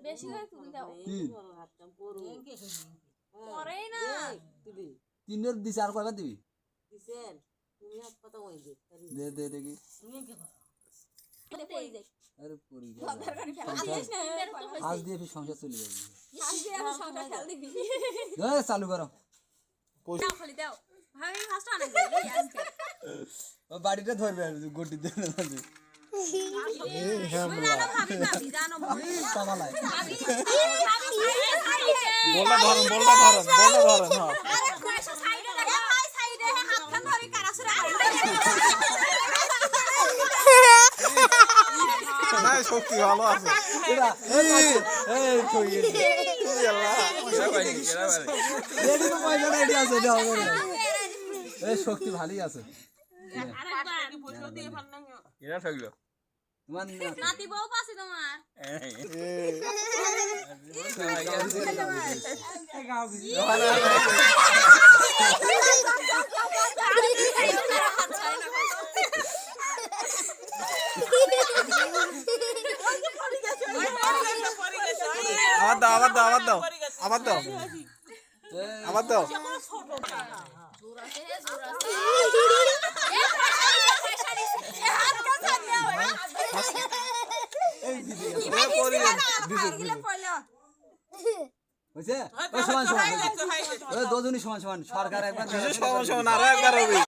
বেশি করে তুলে দাও পরেই না তিনের দিছে আর কয়বার দিবি দিছেন তুমি হাত পাতা ওই দে দে দেখি আরে পড়ি গেল আজ দিয়ে ফির সংসার চলে যাবে চালু করো খালি দাও ভাবি ফার্স্ট অনেক দিই আজকে বাড়িটা ধরবে গটি দিয়ে ভাবি জানো কামালাই বলটা ধরেন হ্যাঁ আরে কয়সা সাইডে রাখা ভাই সাইডে হাত খান ধরে কারাসুরা না শক্তি ভালো আছে এই কই গেছে রেডি তো পয়সা রেডি আছে দাও এই শক্তি ভালোই আছে এরা থাকলো তোমার নাতি বউ পাছে তোমার আবার দাও হয়েছে সমান সমান দুজনই সমান সমান সরকার একবার সমান আরো একবার হবে